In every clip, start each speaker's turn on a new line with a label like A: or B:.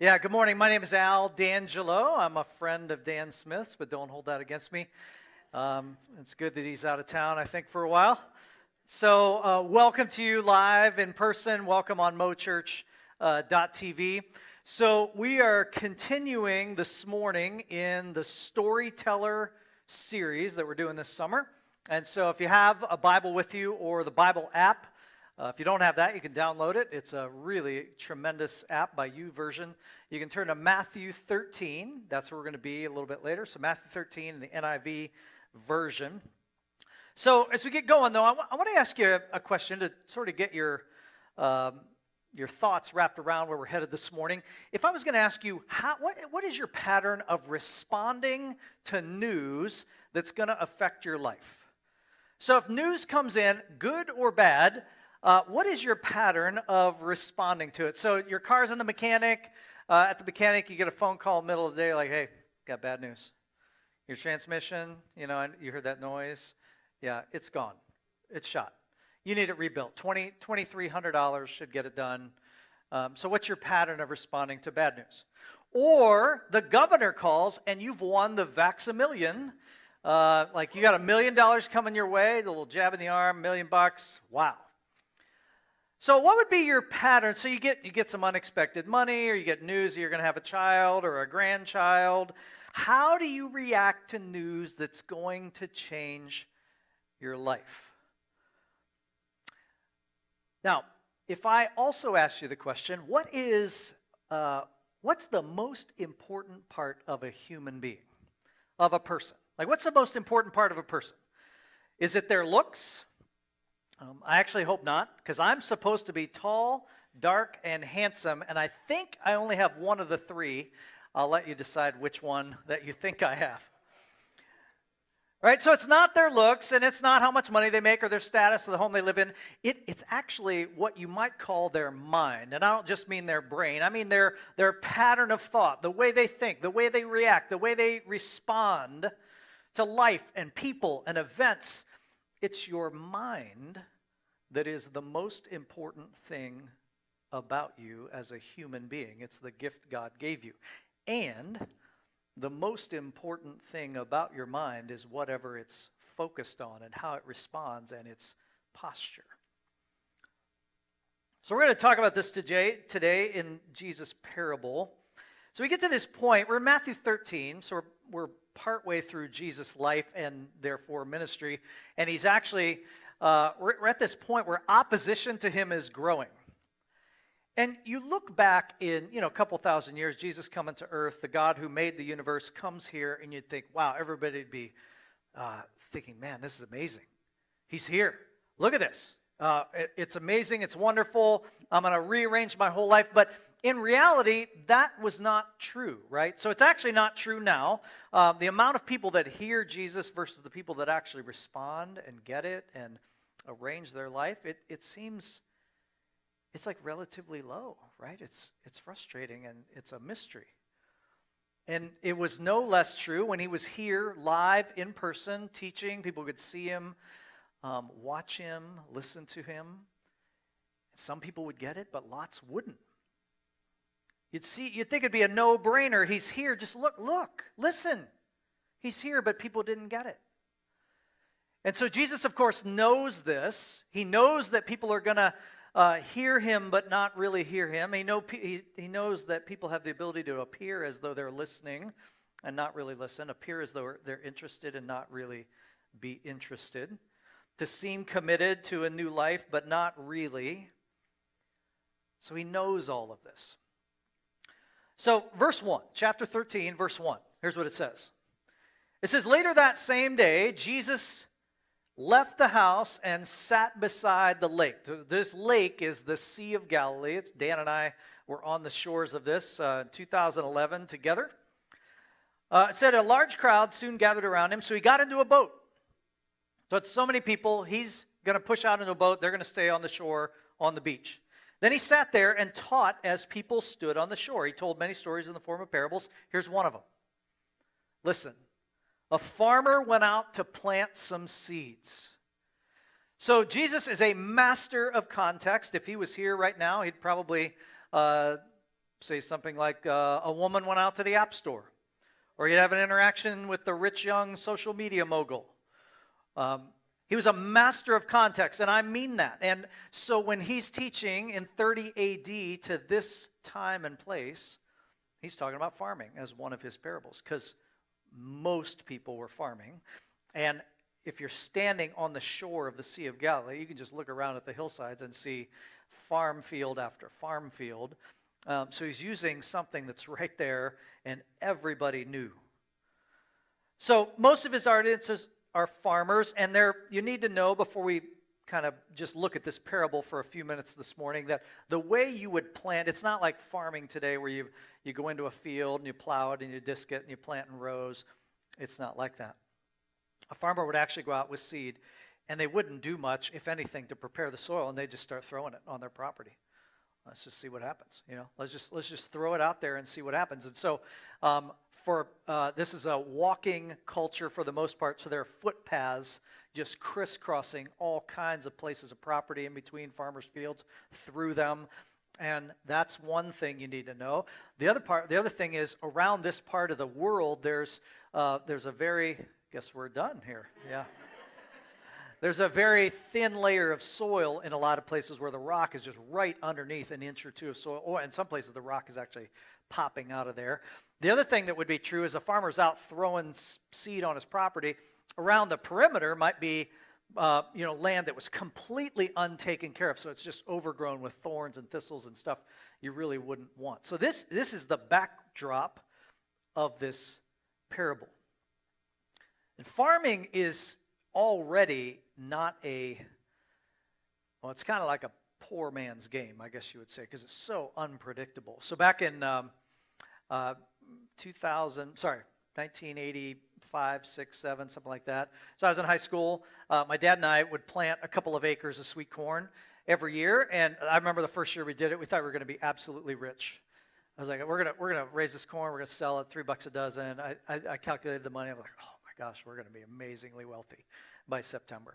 A: Yeah, good morning. My name is Al D'Angelo. I'm a friend of Dan Smith's, but don't hold that against me. It's good that he's out of town, I think, for a while. So welcome to you live in person. Welcome on mochurch.tv. So we are continuing this morning in the Storyteller series that we're doing this summer. And so if you have a Bible with you or the Bible app, if you don't have that, you can download it. It's a really tremendous app by YouVersion. You can turn to Matthew 13. That's where we're going to be a little bit later. So Matthew 13 in the NIV version. So as we get going, though, I want to ask you a question to sort of get your thoughts wrapped around where we're headed this morning. If I was going to ask you, what is your pattern of responding to news that's going to affect your life? So if news comes in, good or bad, what is your pattern of responding to it? So your car's in the mechanic. At the mechanic, you get a phone call in the middle of the day like, hey, got bad news. Your transmission, you heard that noise. Yeah, it's gone. It's shot. You need it rebuilt. $2,300 should get it done. So what's your pattern of responding to bad news? Or the governor calls and you've won the Vax-A-Million. Like you got $1 million coming your way, the little jab in the arm, $1 million. Wow. So what would be your pattern? So you get some unexpected money, or you get news that you're going to have a child or a grandchild. How do you react to news that's going to change your life? Now, if I also ask you the question, what's the most important part of a human being, of a person? Like, what's the most important part of a person? Is it their looks? I actually hope not, because I'm supposed to be tall, dark, and handsome, and I think I only have one of the three. I'll let you decide which one that you think I have. Right, so it's not their looks, and it's not how much money they make or their status or the home they live in. It's actually what you might call their mind, and I don't just mean their brain. I mean their pattern of thought, the way they think, the way they react, the way they respond to life and people and events. It's your mind that is the most important thing about you as a human being. It's the gift God gave you. And the most important thing about your mind is whatever it's focused on and how it responds and its posture. So we're going to talk about this today in Jesus' parable. So we get to this point. We're in Matthew 13, so we're partway through Jesus' life and therefore ministry. And he's actually, we're at this point where opposition to him is growing. And you look back in, a couple thousand years, Jesus coming to earth, the God who made the universe comes here, and you'd think, wow, everybody would be thinking, man, this is amazing. He's here. Look at this. It's amazing. It's wonderful. I'm going to rearrange my whole life. But in reality, that was not true, right? So it's actually not true now. The amount of people that hear Jesus versus the people that actually respond and get it and arrange their life, it seems it's like relatively low, right? It's frustrating and it's a mystery. And it was no less true when he was here live in person teaching. People could see him, watch him, listen to him. Some people would get it, but lots wouldn't. You'd think it'd be a no-brainer. He's here. Just look, listen. He's here, but people didn't get it. And so Jesus, of course, knows this. He knows that people are going to hear him, but not really hear him. He knows that people have the ability to appear as though they're listening and not really listen, appear as though they're interested and not really be interested, to seem committed to a new life, but not really. So he knows all of this. So verse 1, chapter 13, verse 1, here's what it says. It says, later that same day, Jesus left the house and sat beside the lake. This lake is the Sea of Galilee. Dan and I were on the shores of this in 2011 together. It said a large crowd soon gathered around him, so he got into a boat. So it's so many people, he's going to push out into a boat. They're going to stay on the shore on the beach. Then he sat there and taught as people stood on the shore. He told many stories in the form of parables. Here's one of them. Listen. A farmer went out to plant some seeds. So Jesus is a master of context. If he was here right now, he'd probably say something like a woman went out to the app store, or you'd have an interaction with the rich young social media mogul. He was a master of context, and I mean that. And so when he's teaching in 30 A.D. to this time and place, he's talking about farming as one of his parables, because most people were farming. And if you're standing on the shore of the Sea of Galilee, you can just look around at the hillsides and see farm field after farm field. So he's using something that's right there, and everybody knew. So most of his audiences are farmers, and you need to know before we kind of just look at this parable for a few minutes this morning that the way you would plant, it's not like farming today where you go into a field and you plow it and you disc it and you plant in rows. It's not like that. A farmer would actually go out with seed, and they wouldn't do much, if anything, to prepare the soil, and they just start throwing it on their property. Let's just see what happens. Let's just throw it out there and see what happens. And so, this is a walking culture for the most part, so there are footpaths just crisscrossing all kinds of places of property in between farmers' fields, through them, and that's one thing you need to know. The other thing is, around this part of the world, there's a very, guess we're done here, yeah. There's a very thin layer of soil in a lot of places where the rock is just right underneath an inch or two of soil. Or in some places, the rock is actually popping out of there. The other thing that would be true is a farmer's out throwing seed on his property. Around the perimeter might be land that was completely untaken care of. So it's just overgrown with thorns and thistles and stuff you really wouldn't want. So this is the backdrop of this parable. And farming is already not it's kind of like a poor man's game, I guess you would say, because it's so unpredictable. So back in 1985, 6, 7, something like that. So I was in high school. My dad and I would plant a couple of acres of sweet corn every year, and I remember the first year we did it, we thought we were going to be absolutely rich. I was like, we're gonna raise this corn, we're gonna sell it $3 a dozen. I calculated the money. I'm like, oh my gosh, we're gonna be amazingly wealthy by September.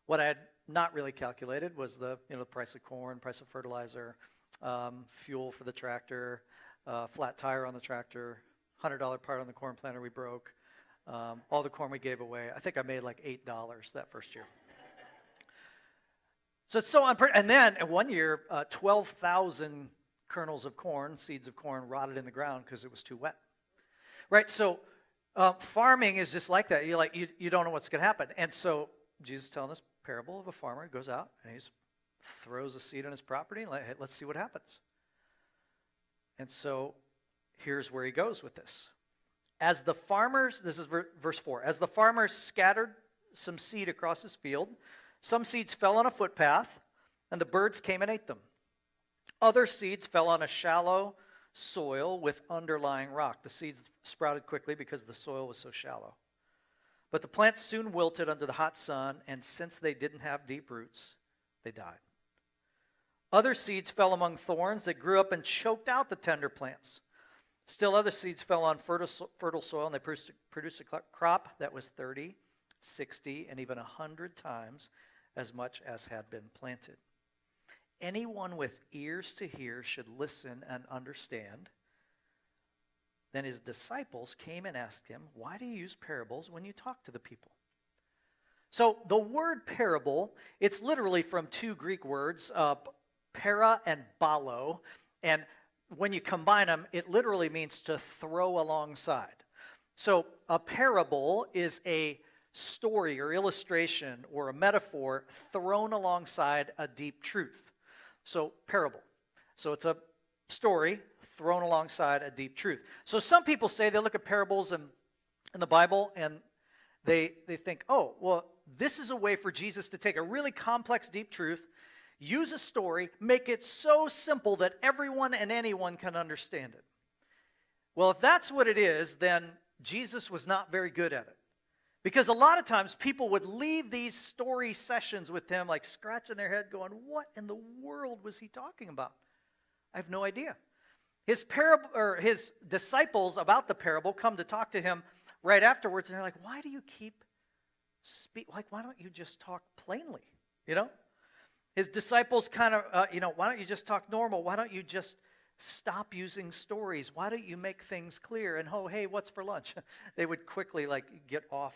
A: What I had not really calculated was the price of corn, price of fertilizer, fuel for the tractor, flat tire on the tractor, $100 part on the corn planter we broke, all the corn we gave away. I think I made like $8 that first year. So it's so and then in one year, 12,000 kernels of corn, seeds of corn, rotted in the ground because it was too wet. Right? So farming is just like that. You don't know what's going to happen. And so Jesus is telling this parable of a farmer who goes out and he throws a seed on his property and let's see what happens. And so here's where he goes with this. As the farmers, this is verse 4, as the farmers scattered some seed across his field, some seeds fell on a footpath, and the birds came and ate them. Other seeds fell on a shallow soil with underlying rock. The seeds sprouted quickly because the soil was so shallow. But the plants soon wilted under the hot sun, and since they didn't have deep roots, they died. Other seeds fell among thorns that grew up and choked out the tender plants. Still other seeds fell on fertile soil, and they produced a crop that was 30, 60, and even 100 times as much as had been planted. Anyone with ears to hear should listen and understand. Then his disciples came and asked him, why do you use parables when you talk to the people? So the word parable, it's literally from two Greek words, para and balo. And when you combine them, it literally means to throw alongside. So a parable is a story or illustration or a metaphor thrown alongside a deep truth. So parable. So it's a story thrown alongside a deep truth. So some people say they look at parables in the Bible and they think, oh, well, this is a way for Jesus to take a really complex, deep truth, use a story, make it so simple that everyone and anyone can understand it. Well, if that's what it is, then Jesus was not very good at it. Because a lot of times people would leave these story sessions with him like scratching their head going, what in the world was he talking about? I have no idea. His disciples about the parable come to talk to him right afterwards, and they're like, why do you keep why don't you just talk plainly? His disciples kind of, why don't you just talk normal? Why don't you just stop using stories. Why don't you make things clear? And, oh, hey, what's for lunch? They would quickly get off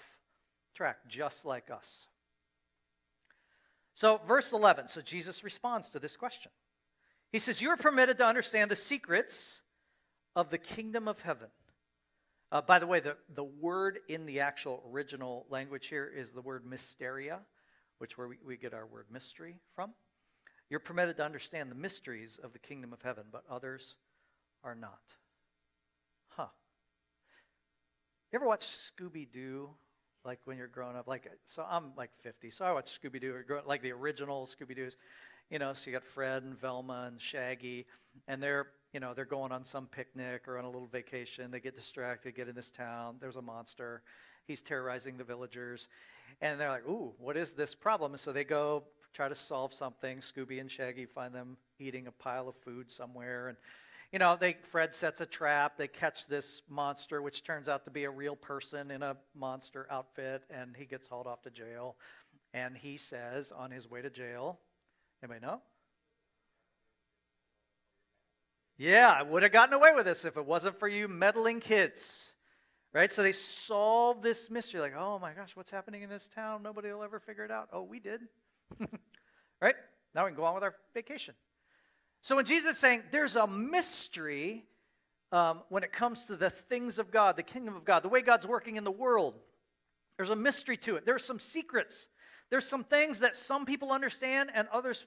A: track, just like us. So verse 11, so Jesus responds to this question. He says, you are permitted to understand the secrets of the kingdom of heaven. By the way, the word in the actual original language here is the word mysteria, which where we get our word mystery from. You're permitted to understand the mysteries of the kingdom of heaven, but others are not. Huh. You ever watch Scooby-Doo, like when you're growing up? So I'm like 50, so I watch Scooby-Doo, like the original Scooby-Doos. So you got Fred and Velma and Shaggy, and they're going on some picnic or on a little vacation. They get distracted, get in this town. There's a monster. He's terrorizing the villagers. And they're like, ooh, what is this problem? And so they go try to solve something. Scooby and Shaggy find them eating a pile of food somewhere. And, Fred sets a trap. They catch this monster, which turns out to be a real person in a monster outfit. And he gets hauled off to jail. And he says on his way to jail, anybody know? Yeah, I would have gotten away with this if it wasn't for you meddling kids. Right? So they solve this mystery. Like, oh my gosh, what's happening in this town? Nobody will ever figure it out. Oh, we did. Right? Now we can go on with our vacation. So when Jesus is saying there's a mystery when it comes to the things of God, the kingdom of God, the way God's working in the world, there's a mystery to it. There's some secrets. There's some things that some people understand and others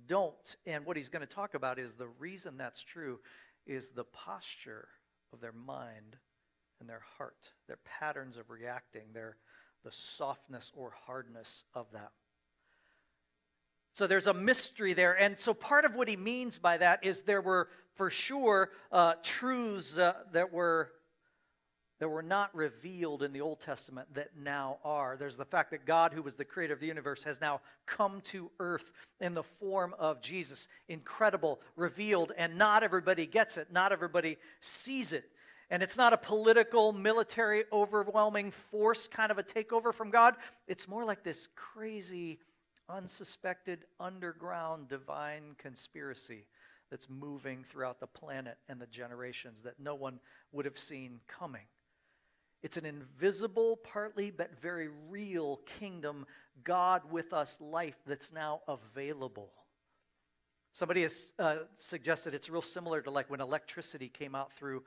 A: don't. And what he's going to talk about is the reason that's true is the posture of their mind and their heart, their patterns of reacting, the softness or hardness of that. So there's a mystery there. And so part of what he means by that is there were, for sure, truths that were not revealed in the Old Testament that now are. There's the fact that God, who was the creator of the universe, has now come to earth in the form of Jesus. Incredible, revealed, and not everybody gets it. Not everybody sees it. And it's not a political, military, overwhelming force kind of a takeover from God. It's more like this crazy, unsuspected, underground, divine conspiracy that's moving throughout the planet and the generations that no one would have seen coming. It's an invisible, partly, but very real kingdom, God with us life that's now available. Somebody has suggested it's real similar to like when electricity came out through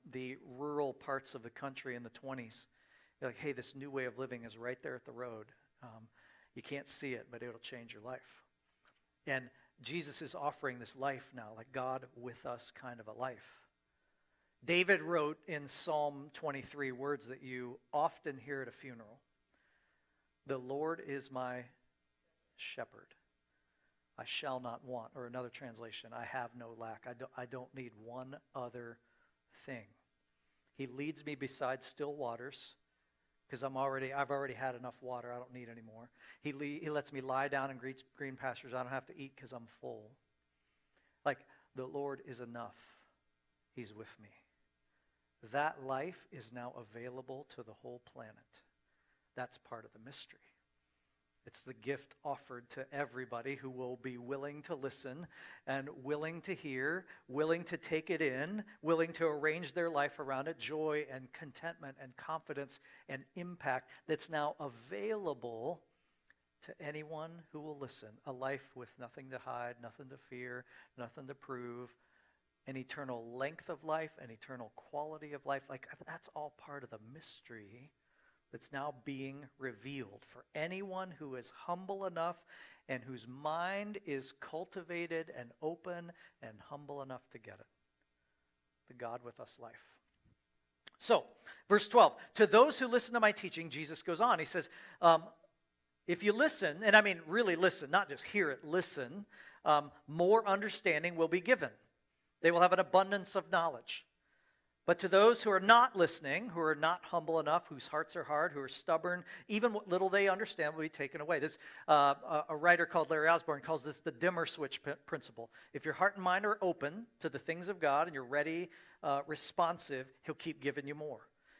A: the rural parts of the country in the 20s. You're like, hey, this new way of living is right there at the road. You can't see it, but it'll change your life. And Jesus is offering this life now, like God with us kind of a life. David wrote in Psalm 23 words that you often hear at a funeral. The Lord is my shepherd. I shall not want. Or another translation, I have no lack. I don't need one other thing. He leads me beside still waters because I've already had enough water. I don't need any more. He lets me lie down in green pastures. I don't have to eat because I'm full. Like, the Lord is enough. He's with me. That life is now available to the whole planet. That's part of the mystery. It's the gift offered to everybody who will be willing to listen and willing to hear, willing to take it in, willing to arrange their life around it, joy and contentment and confidence and impact that's now available to anyone who will listen. A life with nothing to hide, nothing to fear, nothing to prove, an eternal length of life, an eternal quality of life. Like, that's all part of the mystery that's now being revealed for anyone who is humble enough and whose mind is cultivated and open and humble enough to get it. The God with us life. So, verse 12, to those who listen to my teaching, Jesus goes on. He says, if you listen, and I mean really listen, not just hear it, listen, more understanding will be given. They will have an abundance of knowledge. But to those who are not listening, who are not humble enough, whose hearts are hard, who are stubborn, even what little they understand will be taken away. This a writer called Larry Osborne calls this the dimmer switch principle. If your heart and mind are open to the things of God and you're ready, responsive, he'll keep giving you more.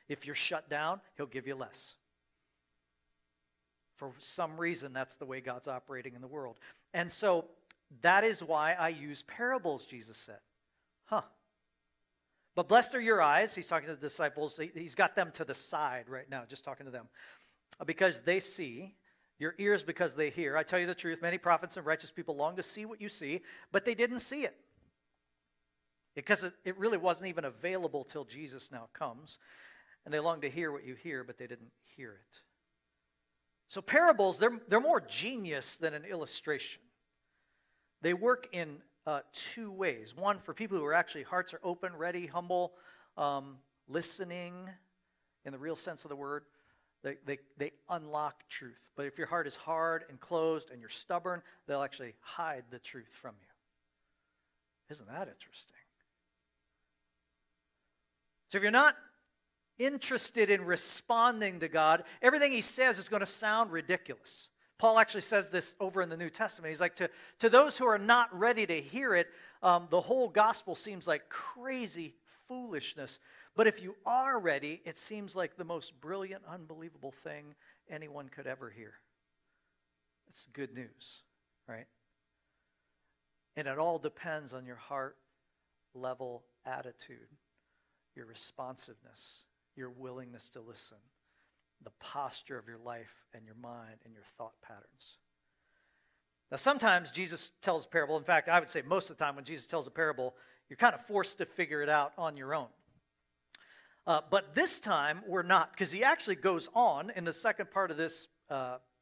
A: If you're shut down, he'll give you less. For some reason, that's the way God's operating in the world. And so that is why I use parables, Jesus said. But blessed are your eyes. He's talking to the disciples. He's got them to the side right now, just talking to them. Because they see, your ears because they hear. I tell you the truth, many prophets and righteous people long to see what you see, but they didn't see it. Because it really wasn't even available till Jesus now comes. And they long to hear what you hear, but they didn't hear it. So parables, they're more genius than an illustration. They work in two ways. One, for people who are actually hearts are open, ready, humble, listening in the real sense of the word. They unlock truth. But if your heart is hard and closed and you're stubborn, they'll actually hide the truth from you. Isn't that interesting? So if you're not interested in responding to God, everything he says is going to sound ridiculous. Paul actually says this over in the New Testament. He's like, to those who are not ready to hear it, the whole gospel seems like crazy foolishness. But if you are ready, it seems like the most brilliant, unbelievable thing anyone could ever hear. It's good news, right? And it all depends on your heart level attitude, your responsiveness, your willingness to listen, the posture of your life and your mind and your thought patterns. Now, sometimes Jesus tells a parable. In fact, I would say most of the time when Jesus tells a parable, you're kind of forced to figure it out on your own. But this time, we're not, because he actually goes on in the second part of this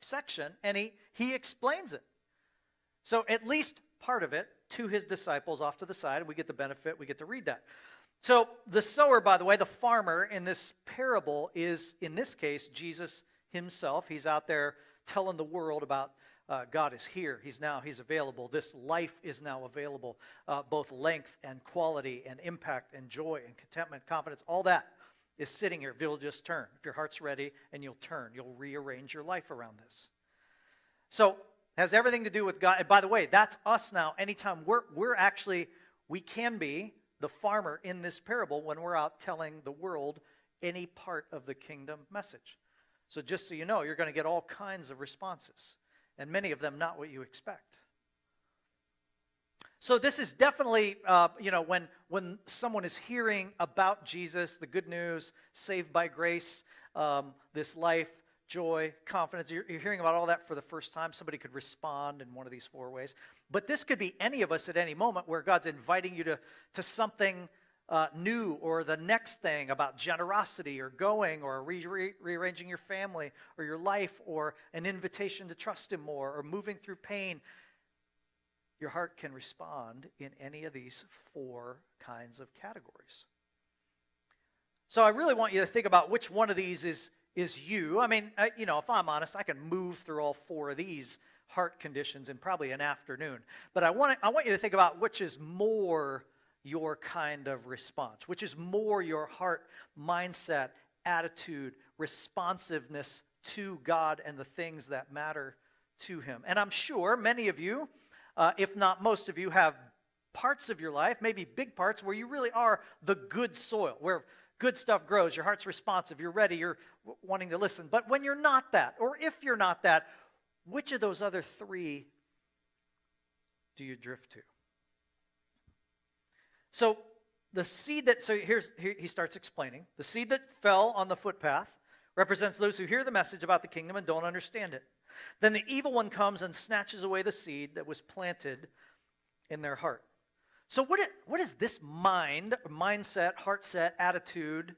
A: section, and he explains it. So at least part of it to his disciples off to the side, and we get the benefit, we get to read that. So the sower, by the way, the farmer in this parable is, in this case, Jesus himself. He's out there telling the world about God is here. He's available. This life is now available, both length and quality and impact and joy and contentment, confidence, all that is sitting here if you'll just turn. If your heart's ready and you'll turn, you'll rearrange your life around this. So it has everything to do with God. And by the way, that's us now. Anytime we can be the farmer in this parable when we're out telling the world any part of the kingdom message. So just so you know, you're going to get all kinds of responses, and many of them not what you expect. So this is definitely, when someone is hearing about Jesus, the good news, saved by grace, this life, joy, confidence, you're hearing about all that for the first time. Somebody could respond in one of these four ways. But this could be any of us at any moment where God's inviting you to something new, or the next thing about generosity or going or rearranging your family or your life, or an invitation to trust him more, or moving through pain. Your heart can respond in any of these four kinds of categories. So I really want you to think about which one of these is you. I mean, if I'm honest, I can move through all four of these heart conditions in probably an afternoon. But I want you to think about which is more your kind of response, which is more your heart mindset, attitude, responsiveness to God and the things that matter to him. And I'm sure many of you, if not most of you, have parts of your life, maybe big parts, where you really are the good soil, where good stuff grows, your heart's responsive, you're ready, you're wanting to listen. But when you're not that, or if you're not that, which of those other three do you drift to? So the seed he starts explaining. The seed that fell on the footpath represents those who hear the message about the kingdom and don't understand it. Then the evil one comes and snatches away the seed that was planted in their heart. So what does this mindset, heart set, attitude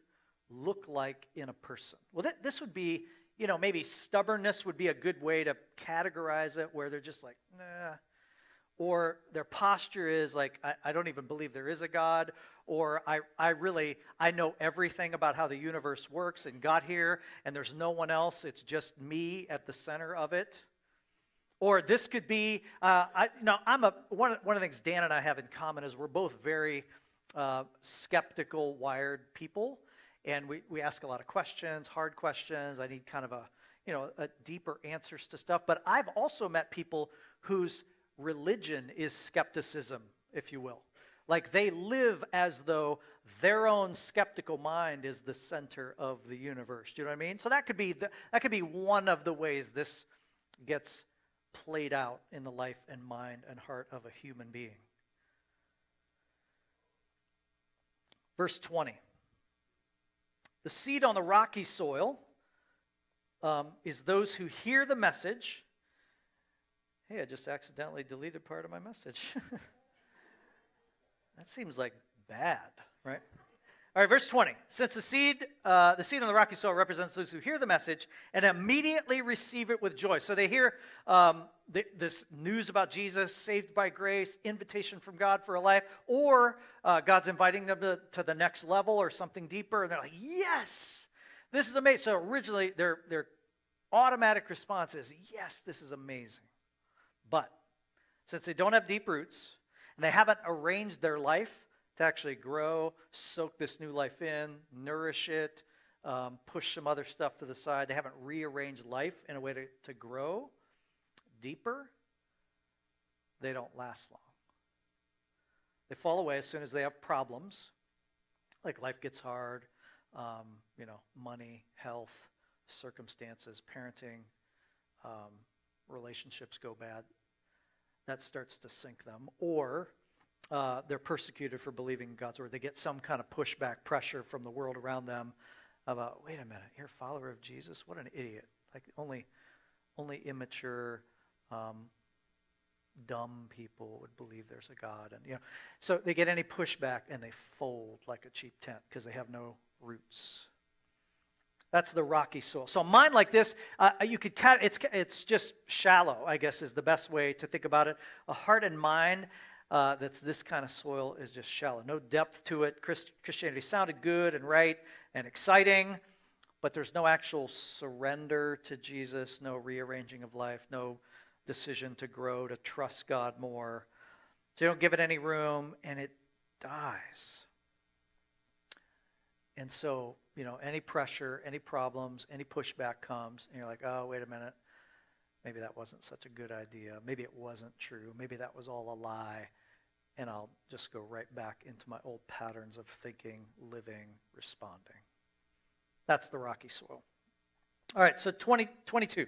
A: look like in a person? Well, this would be, maybe stubbornness would be a good way to categorize it, where they're just like, nah. Or their posture is like, I don't even believe there is a God. Or I know everything about how the universe works and got here, and there's no one else. It's just me at the center of it. Or this could be, one of the things Dan and I have in common is we're both very skeptical, wired people. And we ask a lot of questions, hard questions. I need kind of a deeper answers to stuff. But I've also met people whose religion is skepticism, if you will. Like they live as though their own skeptical mind is the center of the universe. Do you know what I mean? So that could be one of the ways this gets played out in the life and mind and heart of a human being. Verse 20. The seed on the rocky soil is those who hear the message. Hey, I just accidentally deleted part of my message. That seems like bad, right? All right, verse 20. Since the seed on the rocky soil represents those who hear the message and immediately receive it with joy. So they hear this news about Jesus, saved by grace, invitation from God for a life, or God's inviting them to the next level or something deeper, and they're like, yes, this is amazing. So originally, their automatic response is, yes, this is amazing. But since they don't have deep roots, and they haven't arranged their life to actually grow, soak this new life in, nourish it, push some other stuff to the side. They haven't rearranged life in a way to grow deeper. They don't last long. They fall away as soon as they have problems, like life gets hard, money, health, circumstances, parenting, relationships go bad. That starts to sink them. Or they're persecuted for believing in God's word. They get some kind of pushback, pressure from the world around them about, wait a minute, you're a follower of Jesus? What an idiot. Like only immature, dumb people would believe there's a God. And so they get any pushback and they fold like a cheap tent because they have no roots. That's the rocky soil. So a mind like this, it's just shallow, I guess is the best way to think about it. A heart and mind that's this kind of soil is just shallow. No depth to it. Christianity sounded good and right and exciting, but there's no actual surrender to Jesus, no rearranging of life, no decision to grow, to trust God more. So you don't give it any room, and it dies. And so, any pressure, any problems, any pushback comes, and you're like, oh, wait a minute. Maybe that wasn't such a good idea. Maybe it wasn't true. Maybe that was all a lie. And I'll just go right back into my old patterns of thinking, living, responding. That's the rocky soil. All right, so 22.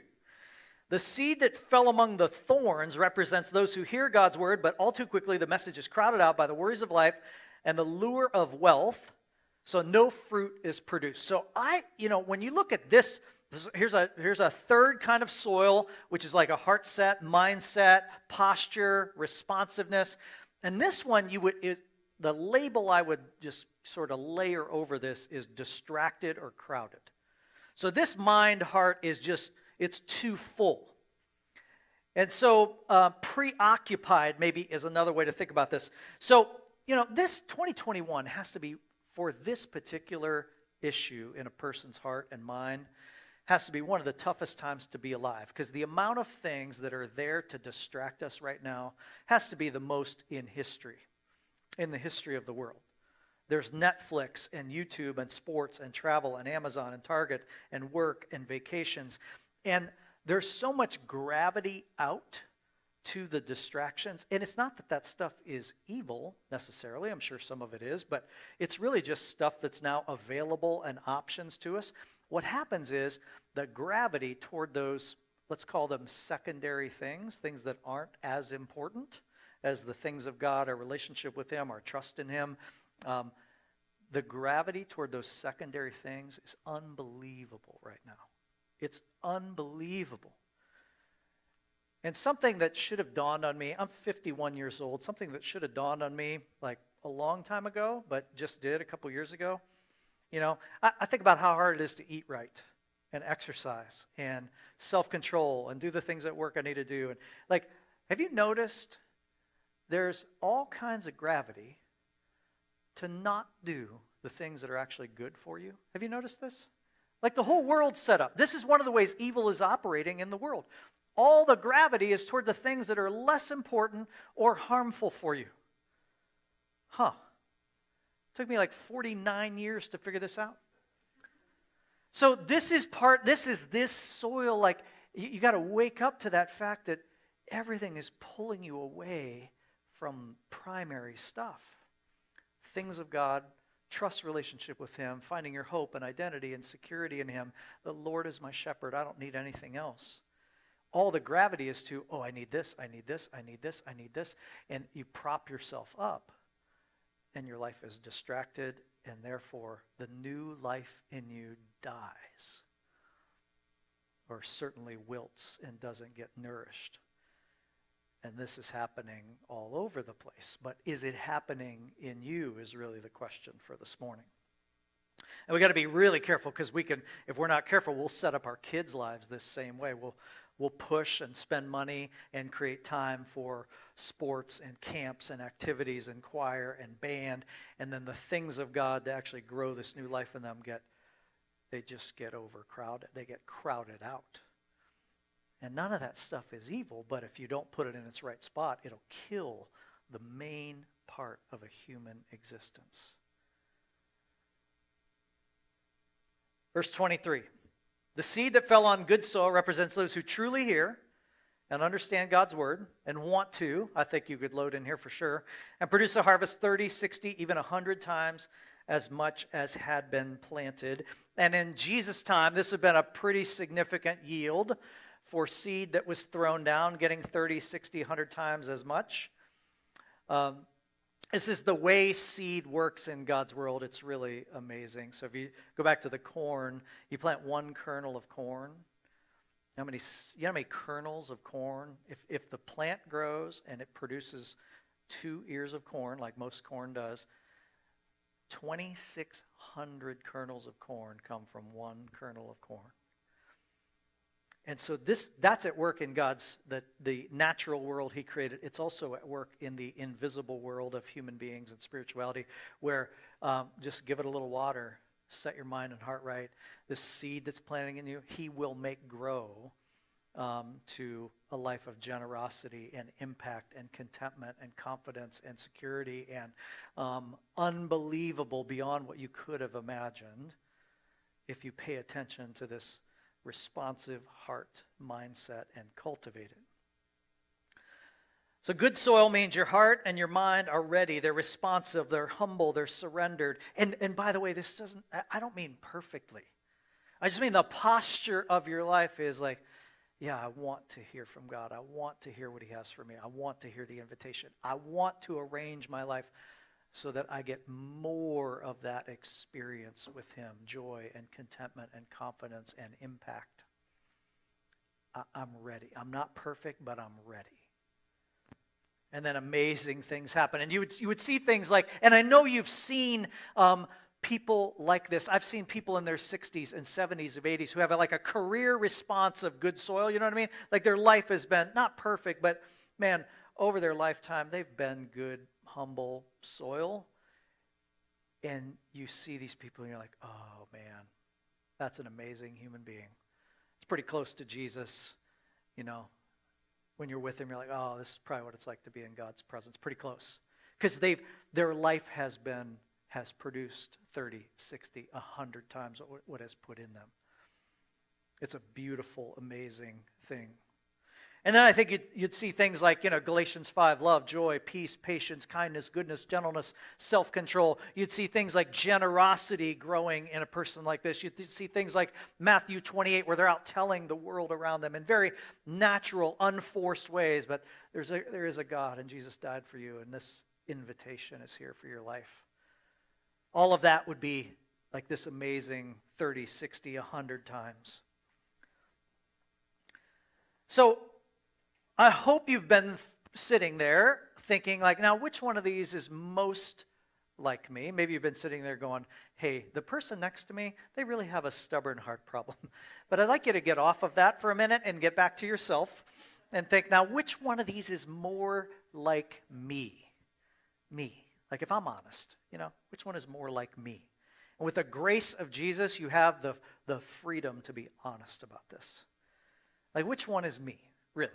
A: The seed that fell among the thorns represents those who hear God's word, but all too quickly the message is crowded out by the worries of life and the lure of wealth, so no fruit is produced. So when you look at this, here's a third kind of soil, which is like a heart set, mindset, posture, responsiveness. And this one, the label I would just sort of layer over this is distracted or crowded. So this mind, heart is it's too full. And so preoccupied maybe is another way to think about this. So, this 2021 has to be, for this particular issue in a person's heart and mind, has to be one of the toughest times to be alive, because the amount of things that are there to distract us right now has to be the most in the history of the world. There's Netflix and YouTube and sports and travel and Amazon and Target and work and vacations. And there's so much gravity out to the distractions. And it's not that stuff is evil necessarily. I'm sure some of it is. But it's really just stuff that's now available and options to us. What happens is the gravity toward those, let's call them secondary things that aren't as important as the things of God, our relationship with Him, our trust in Him. The gravity toward those secondary things is unbelievable right now. It's unbelievable. And something that should have dawned on me, I'm 51 years old, something that should have dawned on me like a long time ago, but just did a couple years ago. I think about how hard it is to eat right and exercise and self-control and do the things at work I need to do. And have you noticed there's all kinds of gravity to not do the things that are actually good for you? Have you noticed this? Like the whole world's set up. This is one of the ways evil is operating in the world. All the gravity is toward the things that are less important or harmful for you. Took me like 49 years to figure this out. So this is this soil, like you got to wake up to that fact that everything is pulling you away from primary stuff. Things of God, trust relationship with Him, finding your hope and identity and security in Him. The Lord is my shepherd. I don't need anything else. All the gravity is to, I need this, I need this, I need this, I need this. And you prop yourself up, and your life is distracted and therefore the new life in you dies, or certainly wilts and doesn't get nourished. And this is happening all over the place. But is it happening in you is really the question for this morning. And we got to be really careful, because if we're not careful, we'll set up our kids' lives this same way. We'll push and spend money and create time for sports and camps and activities and choir and band, and then the things of God to actually grow this new life in them they just get overcrowded. They get crowded out. And none of that stuff is evil, but if you don't put it in its right spot, it'll kill the main part of a human existence. Verse 23, the seed that fell on good soil represents those who truly hear and understand God's word and want to, I think you could load in here for sure, and produce a harvest 30, 60, even 100 times as much as had been planted. And in Jesus' time, this would have been a pretty significant yield for seed that was thrown down, getting 30, 60, 100 times as much. This is the way seed works in God's world. It's really amazing. So if you go back to the corn, you plant one kernel of corn. You know how many kernels of corn? If the plant grows and it produces 2 ears of corn, like most corn does, 2,600 kernels of corn come from one kernel of corn. And so that's at work in God's, the natural world he created. It's also at work in the invisible world of human beings and spirituality, where just give it a little water, set your mind and heart right. This seed that's planting in you, he will make grow to a life of generosity and impact and contentment and confidence and security and unbelievable beyond what you could have imagined if you pay attention to this responsive heart mindset and cultivate it. So good soil means your heart and your mind are ready. They're responsive, they're humble, they're surrendered. And by the way, I don't mean perfectly. I just mean the posture of your life is like, yeah, I want to hear from God. I want to hear what he has for me. I want to hear the invitation. I want to arrange my life so that I get more of that experience with him, joy and contentment and confidence and impact. I'm ready. I'm not perfect, but I'm ready. And then amazing things happen. And you would see things like, and I know you've seen people like this. I've seen people in their 60s and 70s and 80s who have a career response of good soil, you know what I mean? Like their life has been not perfect, but man, over their lifetime, they've been good, humble soil. And you see these people and you're like, oh man, that's an amazing human being. It's pretty close to Jesus, you know. When you're with him, you're like, oh, this is probably what it's like to be in God's presence. Pretty close. Because their life has produced 30, 60, 100 times what has put in them. It's a beautiful, amazing thing. And then I think you'd see things like, Galatians 5, love, joy, peace, patience, kindness, goodness, gentleness, self-control. You'd see things like generosity growing in a person like this. You'd see things like Matthew 28, where they're out telling the world around them in very natural, unforced ways. But there is a God, and Jesus died for you, and this invitation is here for your life. All of that would be like this amazing 30, 60, 100 times. So I hope you've been sitting there thinking like, now which one of these is most like me? Maybe you've been sitting there going, hey, the person next to me, they really have a stubborn heart problem. But I'd like you to get off of that for a minute and get back to yourself and think, now which one of these is more like me? Me. Like if I'm honest, which one is more like me? And with the grace of Jesus, you have the freedom to be honest about this. Like which one is me, really?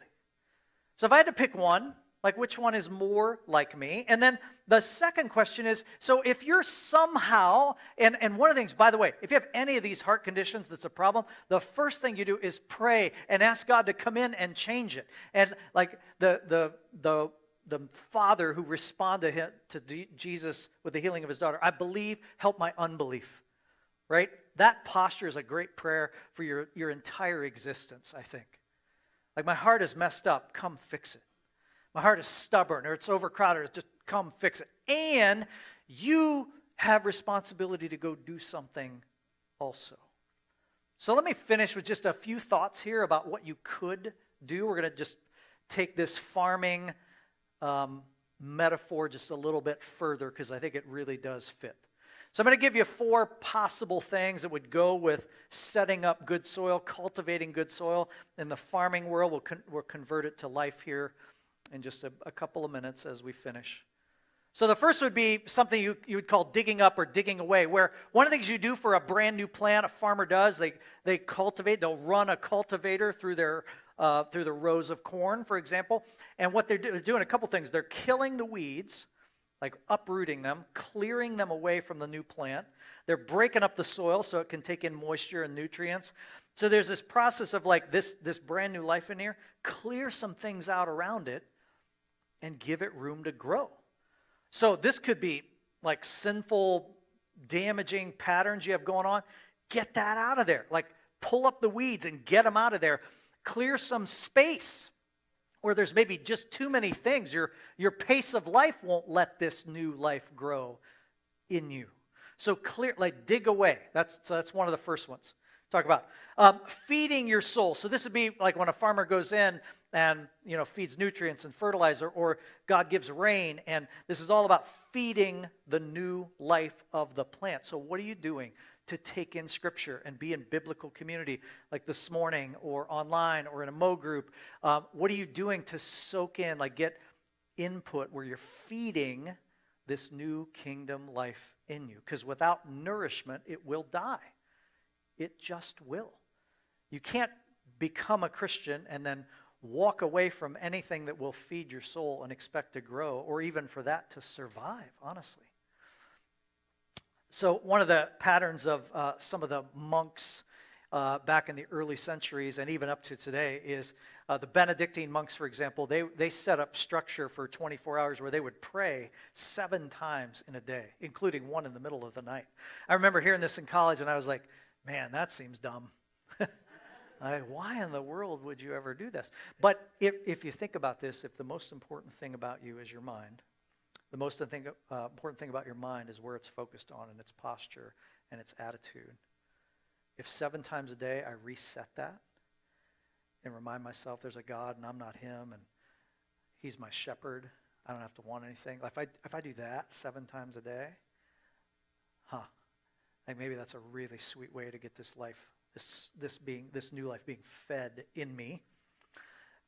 A: So if I had to pick one, like which one is more like me? And then the second question is, so if you're somehow, and one of the things, by the way, if you have any of these heart conditions that's a problem, the first thing you do is pray and ask God to come in and change it. And like the father who responded to Jesus with the healing of his daughter, I believe, help my unbelief, right? That posture is a great prayer for your entire existence, I think. Like my heart is messed up, come fix it. My heart is stubborn or it's overcrowded, just come fix it. And you have responsibility to go do something also. So let me finish with just a few thoughts here about what you could do. We're going to just take this farming metaphor just a little bit further because I think it really does fit. So I'm going to give you 4 possible things that would go with setting up good soil, cultivating good soil. In the farming world, we'll convert it to life here in just a couple of minutes as we finish. So the first would be something you would call digging up or digging away, where one of the things you do for a brand new plant, a farmer does, they cultivate, they'll run a cultivator through the rows of corn, for example. And what they're doing a couple things. They're killing the weeds, like uprooting them, clearing them away from the new plant. They're breaking up the soil so it can take in moisture and nutrients. So there's this process of like this brand new life in here, clear some things out around it and give it room to grow. So this could be like sinful, damaging patterns you have going on. Get that out of there. Like pull up the weeds and get them out of there. Clear some space where there's maybe just too many things. Your pace of life won't let this new life grow in you. So clear, like dig away. That's one of the first ones. Talk about feeding your soul. So this would be like when a farmer goes in and feeds nutrients and fertilizer, or God gives rain, and this is all about feeding the new life of the plant. So what are you doing to take in Scripture and be in biblical community, like this morning, or online, or in a Mo group? What are you doing to soak in, like get input where you're feeding this new kingdom life in you? Because without nourishment, it will die. It just will. You can't become a Christian and then walk away from anything that will feed your soul and expect to grow, or even for that to survive, honestly. So one of the patterns of some of the monks back in the early centuries and even up to today is the Benedictine monks, for example. They set up structure for 24 hours where they would pray 7 times in a day, including one in the middle of the night. I remember hearing this in college, and I was like, man, that seems dumb. Why in the world would you ever do this? But if you think about this, if the most important thing about you is your mind, the most important thing about your mind is where it's focused on and its posture and its attitude. If 7 times a day I reset that and remind myself there's a God and I'm not him and he's my shepherd, I don't have to want anything. If I do that 7 times a day, like maybe that's a really sweet way to get this life, this new life being fed in me.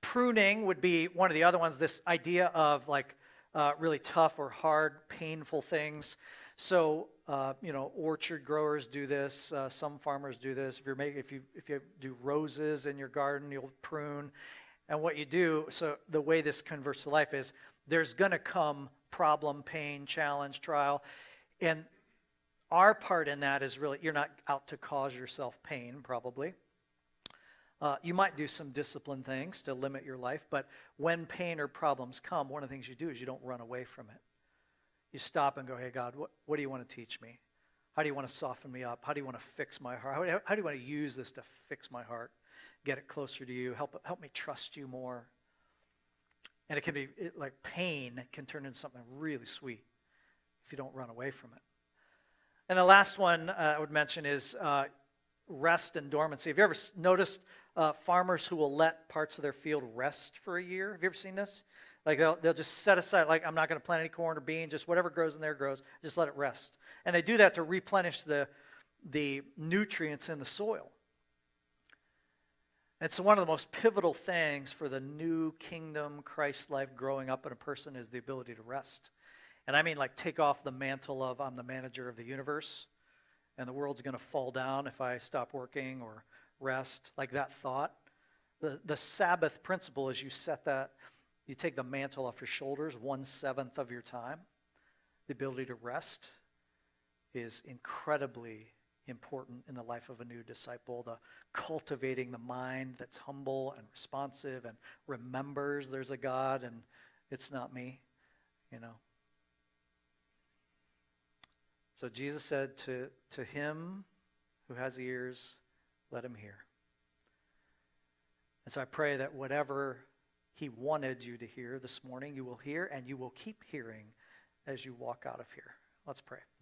A: Pruning would be one of the other ones, this idea of like really tough or hard, painful things. So, orchard growers do this. Some farmers do this. If you do roses in your garden, you'll prune. And what you do, so the way this converts to life is there's going to come problem, pain, challenge, trial. And our part in that is really, you're not out to cause yourself pain, probably. You might do some discipline things to limit your life, but when pain or problems come, one of the things you do is you don't run away from it. You stop and go, hey, God, what do you want to teach me? How do you want to soften me up? How do you want to fix my heart? How do you want to use this to fix my heart, get it closer to you, help me trust you more? And it can be, like pain can turn into something really sweet if you don't run away from it. And the last one I would mention is rest and dormancy. Have you ever noticed farmers who will let parts of their field rest for a year? Have you ever seen this? Like they'll just set aside, like I'm not going to plant any corn or beans, just whatever grows in there grows, just let it rest. And they do that to replenish the nutrients in the soil. And so one of the most pivotal things for the new kingdom Christ life growing up in a person is the ability to rest. And I mean like take off the mantle of I'm the manager of the universe and the world's going to fall down if I stop working or rest, like that thought. The Sabbath principle is you take the mantle off your shoulders 1/7 of your time. The ability to rest is incredibly important in the life of a new disciple. The cultivating the mind that's humble and responsive and remembers there's a God and it's not me, So Jesus said to him who has ears, let him hear. And so I pray that whatever he wanted you to hear this morning, you will hear and you will keep hearing as you walk out of here. Let's pray.